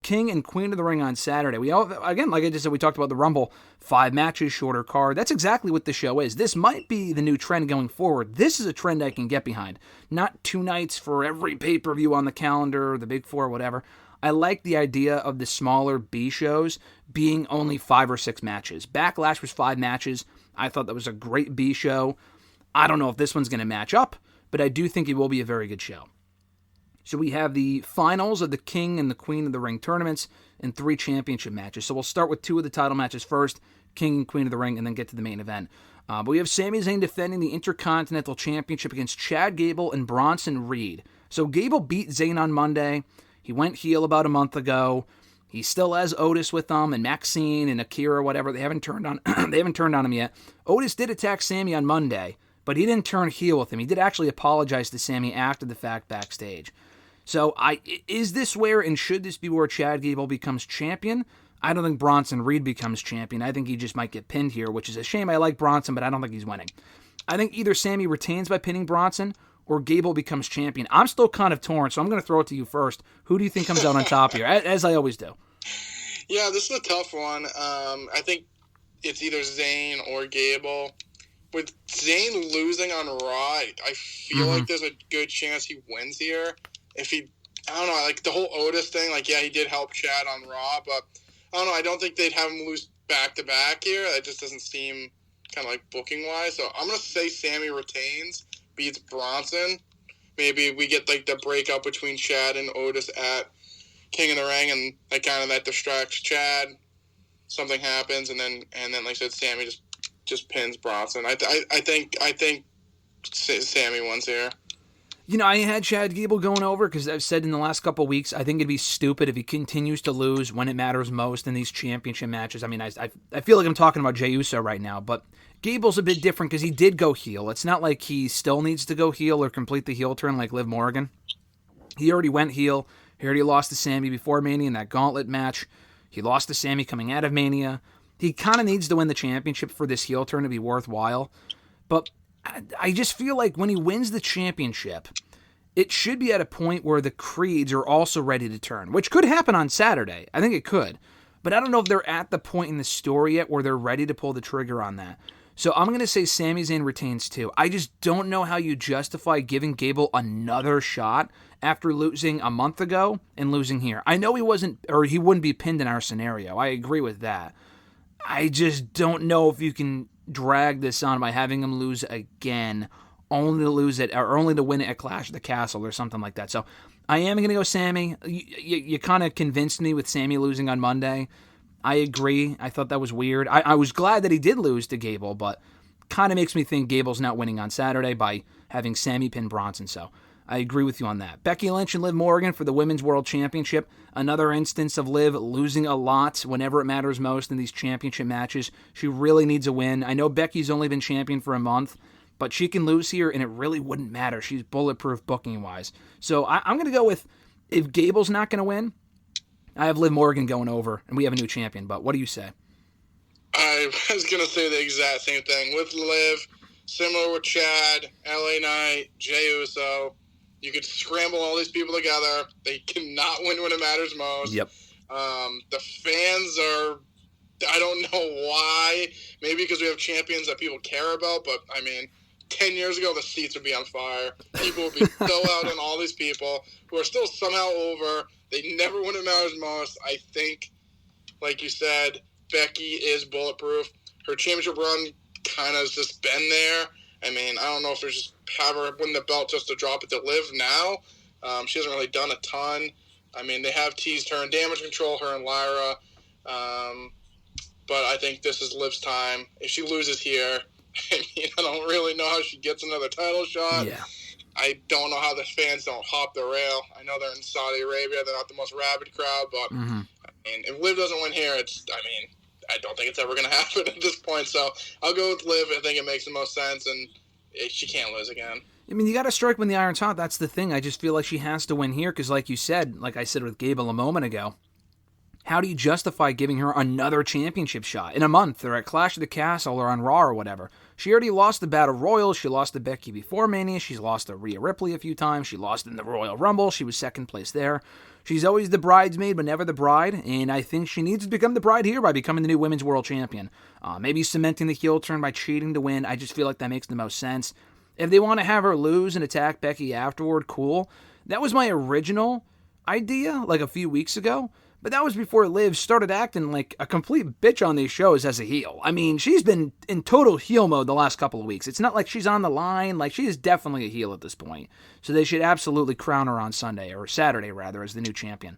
King and Queen of the Ring on Saturday. We all, again, like I just said, we talked about the Rumble, 5 matches, shorter card. That's exactly what the show is. This might be the new trend going forward. This is a trend I can get behind. Not 2 nights for every pay-per-view on the calendar, the Big Four, whatever. I like the idea of the smaller B shows being only 5 or 6 matches. Backlash was 5 matches. I thought that was a great B show. I don't know if this one's going to match up, but I do think it will be a very good show. So we have the finals of the King and the Queen of the Ring tournaments and 3 championship matches. So we'll start with 2 of the title matches first, King and Queen of the Ring, and then get to the main event. But we have Sami Zayn defending the Intercontinental Championship against Chad Gable and Bronson Reed. So Gable beat Zayn on Monday. He went heel about a month ago. He still has Otis with them and Maxine and Akira or whatever. They haven't turned on they haven't turned on him yet. Otis did attack Sami on Monday, but he didn't turn heel with him. He did actually apologize to Sami after the fact backstage. So is this where and should this be where Chad Gable becomes champion? I don't think Bronson Reed becomes champion. I think he just might get pinned here, which is a shame. I like Bronson, but I don't think he's winning. I think either Sami retains by pinning Bronson or Gable becomes champion. I'm still kind of torn, so I'm going to throw it to you first. Who do you think comes out on top here, as I always do? Yeah, this is a tough one. I think it's either Zayn or Gable. With Zayn losing on Raw, I feel like there's a good chance he wins here. If he, I don't know, like the whole Otis thing, like, yeah, he did help Chad on Raw, but I don't know, I don't think they'd have him lose back-to-back here. That just doesn't seem kind of like booking-wise. So I'm going to say Sami retains, beats Bronson. Maybe we get like the breakup between Chad and Otis at King of the Ring, and that distracts Chad. Something happens, and then like I said, Sami just pins Bronson. I think Sami wins here. You know, I had Chad Gable going over because I've said in the last couple of weeks, I think it'd be stupid if he continues to lose when it matters most in these championship matches. I mean, I feel like I'm talking about Jey Uso right now, but Gable's a bit different because he did go heel. It's not like he still needs to go heel or complete the heel turn like Liv Morgan. He already went heel. He already lost to Sami before Mania in that gauntlet match. He lost to Sami coming out of Mania. He kind of needs to win the championship for this heel turn to be worthwhile. But I just feel like when he wins the championship, it should be at a point where the creeds are also ready to turn, which could happen on Saturday. I think it could. But I don't know if they're at the point in the story yet where they're ready to pull the trigger on that. So I'm going to say Sami Zayn retains too. I just don't know how you justify giving Gable another shot after losing a month ago and losing here. I know he wouldn't be pinned in our scenario. I agree with that. I just don't know if you can drag this on by having him lose again, only to lose it or only to win it at Clash of the Castle or something like that. So I am going to go Sami. You kind of convinced me with Sami losing on Monday. I agree. I thought that was weird. I was glad that he did lose to Gable, but kind of makes me think Gable's not winning on Saturday by having Sami pin Bronson. So I agree with you on that. Becky Lynch and Liv Morgan for the Women's World Championship. Another instance of Liv losing a lot whenever it matters most in these championship matches. She really needs a win. I know Becky's only been champion for a month, but she can lose here and it really wouldn't matter. She's bulletproof booking-wise. So I'm going to go with, if Gable's not going to win, I have Liv Morgan going over, and we have a new champion. But what do you say? I was going to say the exact same thing. With Liv, similar with Chad, LA Knight, Jey Uso, you could scramble all these people together. They cannot win when it matters most. Yep. The fans are, I don't know why. Maybe because we have champions that people care about, but, I mean, 10 years ago, the seats would be on fire. People would be so out on all these people who are still somehow over. They never win it matters most. I think, like you said, Becky is bulletproof. Her championship run kind of has just been there. I mean, I don't know if there's just have her win the belt just to drop it to Liv now. She hasn't really done a ton. I mean, they have teased her in Damage Control, her and Lyra. But I think this is Liv's time. If she loses here, I mean, I don't really know how she gets another title shot. Yeah. I don't know how the fans don't hop the rail. I know they're in Saudi Arabia. They're not the most rabid crowd, but I mean, if Liv doesn't win here, I don't think it's ever going to happen at this point. So I'll go with Liv. I think it makes the most sense, and she can't lose again. I mean, you got to strike when the iron's hot. That's the thing. I just feel like she has to win here because, like you said, like I said with Gable a moment ago, how do you justify giving her another championship shot in a month or at Clash of the Castle or on Raw or whatever? She already lost the Battle Royal. She lost to Becky before Mania. She's lost to Rhea Ripley a few times. She lost in the Royal Rumble. She was second place there. she's always the bridesmaid, but never the bride, and I think she needs to become the bride here by becoming the new women's world champion. Maybe cementing the heel turn by cheating to win. I just feel like that makes the most sense. If they want to have her lose and attack Becky afterward, cool. That was my original idea, like a few weeks ago. But that was before Liv started acting like a complete bitch on these shows as a heel. I mean, she's been in total heel mode the last couple of weeks. It's not like she's on the line. Like, she is definitely a heel at this point. So they should absolutely crown her on Sunday, or Saturday, rather, as the new champion.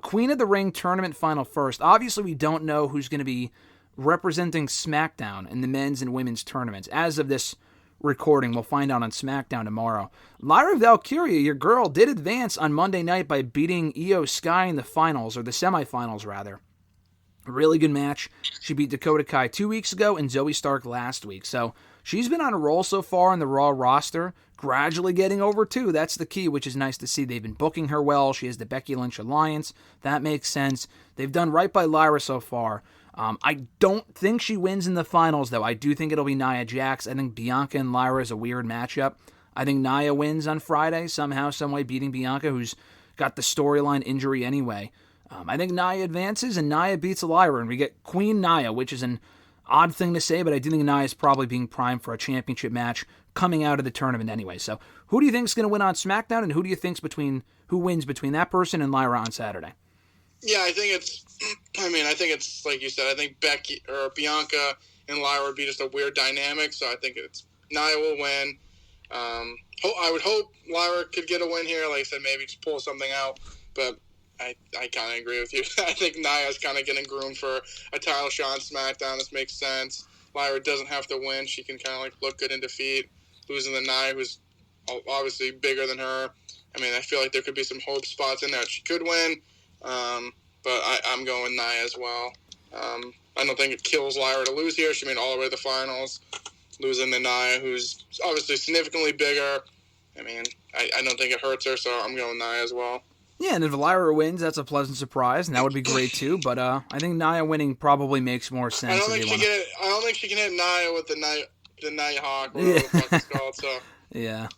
Queen of the Ring tournament final first. Obviously, we don't know who's going to be representing SmackDown in the men's and women's tournaments. As of this recording, we'll find out on SmackDown tomorrow. Lyra Valkyria, your girl, did advance on Monday night by beating Io Sky in the finals, or the semifinals rather. A really good match. She beat Dakota Kai 2 weeks ago and Zoe Stark last week. So she's been on a roll so far in the Raw roster, gradually getting over too. That's the key, which is nice to see. They've been booking her well. She has the Becky Lynch alliance. That makes sense. They've done right by Lyra so far. I don't think she wins in the finals, though. I do think it'll be Nia Jax. I think Bianca and Lyra is a weird matchup. I think Nia wins on Friday, somehow, someway, beating Bianca, who's got the storyline injury anyway. I think Nia advances, and Nia beats Lyra, and we get Queen Nia, which is an odd thing to say, but I do think Nia is probably being primed for a championship match coming out of the tournament anyway. So, who do you think is going to win on SmackDown, and who do you think's who wins between that person and Lyra on Saturday? Yeah, I think it's like you said. I think Becky or Bianca and Lyra would be just a weird dynamic. So I think it's Nia will win. I would hope Lyra could get a win here. Like I said, maybe just pull something out. But I kind of agree with you. I think Nia's kind of getting groomed for a title shot on SmackDown. This makes sense. Lyra doesn't have to win. She can kind of like look good in defeat. Losing to Nia, who's obviously bigger than her. I mean, I feel like there could be some hope spots in there. She could win. But I'm going with Nia as well. I don't think it kills Lyra to lose here. She made all the way to the finals, losing to Nia, who's obviously significantly bigger. I mean, I don't think it hurts her, so I'm going with Nia as well. Yeah, and if Lyra wins, that's a pleasant surprise, and that would be great too. But I think Nia winning probably makes more sense. I don't think she can hit Nia with the Night Hawk, or whatever the fuck it's called. So yeah.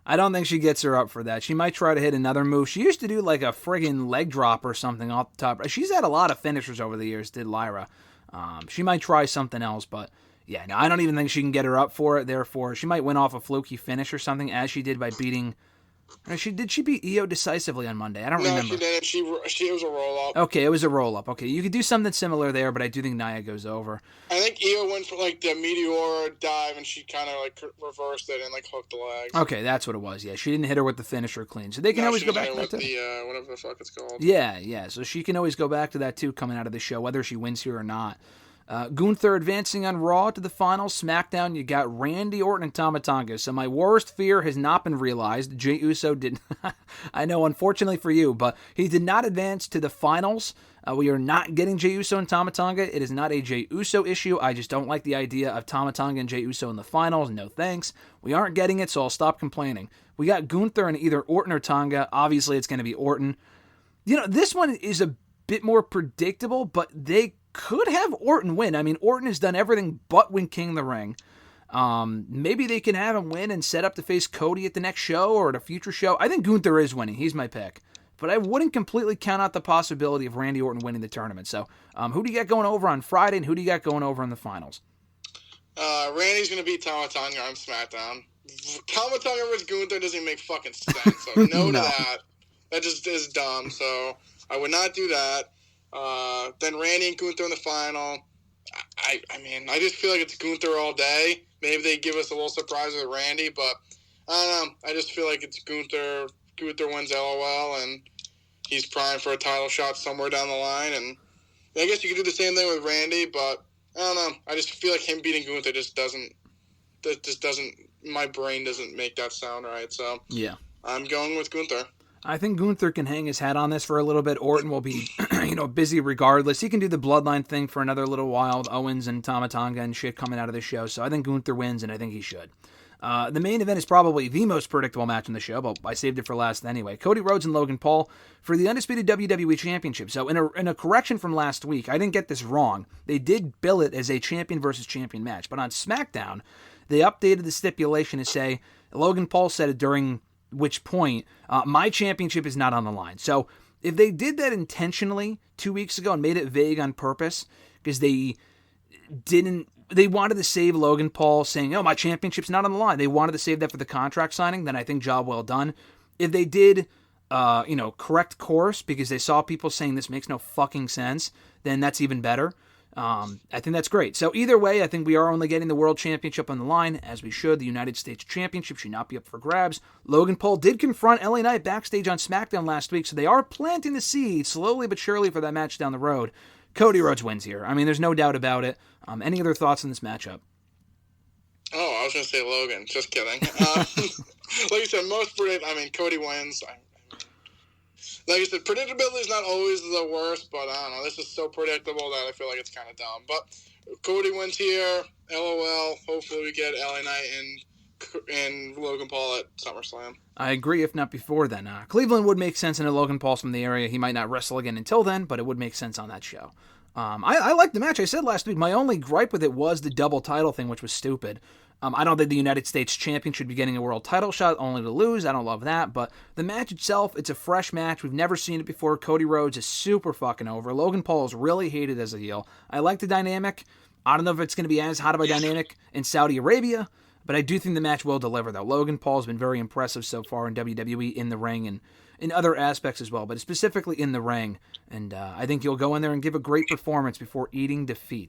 I don't think she gets her up for that. She might try to hit another move. She used to do like a friggin' leg drop or something off the top. She's had a lot of finishers over the years, did Lyra. She might try something else, but yeah, no, I don't even think she can get her up for it. Therefore, she might win off a fluky finish or something, as she did by beating... Did she beat Io decisively on Monday? I don't remember. No, she didn't. She was a roll-up. Okay, it was a roll-up. Okay, you could do something similar there, but I do think Nia goes over. I think Io went for like the Meteor dive, and she kind of like reversed it and like hooked the leg. Okay, that's what it was. Yeah, she didn't hit her with the finisher clean, so they can always go back to that too. Whatever the fuck it's called. Yeah. So she can always go back to that too, coming out of the show, whether she wins here or not. Gunther advancing on Raw to the finals. SmackDown, you got Randy Orton and Tama Tonga. So my worst fear has not been realized. Jey Uso did. I know, unfortunately for you, but he did not advance to the finals. We are not getting Jey Uso and Tama Tonga. It is not a Jey Uso issue. I just don't like the idea of Tama Tonga and Jey Uso in the finals. No thanks. We aren't getting it, so I'll stop complaining. We got Gunther and either Orton or Tonga. Obviously, it's going to be Orton. You know, this one is a bit more predictable, but they could have Orton win. I mean, Orton has done everything but win King of the Ring. Maybe they can have him win and set up to face Cody at the next show or at a future show. I think Gunther is winning. He's my pick. But I wouldn't completely count out the possibility of Randy Orton winning the tournament. So, who do you got going over on Friday, and who do you got going over in the finals? Randy's going to beat Tama Tonga on SmackDown. Tama Tonga versus Gunther doesn't even make fucking sense. So no to that. That just is dumb. So I would not do that. Then Randy and Gunther in the final. I mean, I just feel like it's Gunther all day. Maybe they give us a little surprise with Randy, but I don't know. I just feel like it's Gunther. Gunther wins LOL, and he's primed for a title shot somewhere down the line. And I guess you could do the same thing with Randy, but I don't know. I just feel like him beating Gunther just doesn't. My brain doesn't make that sound right. So yeah, I'm going with Gunther. I think Gunther can hang his hat on this for a little bit. Orton will be, busy regardless. He can do the bloodline thing for another little while with Owens and Tama Tonga and shit coming out of the show. So I think Gunther wins, and I think he should. The main event is probably the most predictable match in the show, but I saved it for last anyway. Cody Rhodes and Logan Paul for the undisputed WWE Championship. So in a correction from last week, I didn't get this wrong. They did bill it as a champion versus champion match, but on SmackDown, they updated the stipulation to say, Logan Paul said it during which point, my championship is not on the line. So If they did that intentionally 2 weeks ago and made it vague on purpose, because they wanted to save Logan Paul saying, oh, my championship's not on the line. They wanted to save that for the contract signing, then I think job well done. If they did, correct course because they saw people saying this makes no fucking sense, then that's even better. I think that's great. So either way, I think we are only getting the World Championship on the line, as we should. The United States Championship should not be up for grabs. Logan Paul did confront LA Knight backstage on SmackDown last week, so they are planting the seed slowly but surely for that match down the road. Cody Rhodes wins here. I mean, there's no doubt about it. Any other thoughts on this matchup? Oh, I was going to say Logan. Just kidding. Like you said, Cody wins. Like you said, predictability is not always the worst, but I don't know. This is so predictable that I feel like it's kind of dumb. But Cody wins here. LOL. Hopefully we get LA Knight and Logan Paul at SummerSlam. I agree, if not before then. Cleveland would make sense, and Logan Paul's from the area. He might not wrestle again until then, but it would make sense on that show. I liked the match. I said last week, my only gripe with it was the double title thing, which was stupid. I don't think the United States champion should be getting a world title shot only to lose. I don't love that. But the match itself, it's a fresh match. We've never seen it before. Cody Rhodes is super fucking over. Logan Paul is really hated as a heel. I like the dynamic. I don't know if it's going to be as hot of a dynamic in Saudi Arabia, but I do think the match will deliver, though. Logan Paul has been very impressive so far in WWE, in the ring, and in other aspects as well, but specifically in the ring. And I think he'll go in there and give a great performance before eating defeat.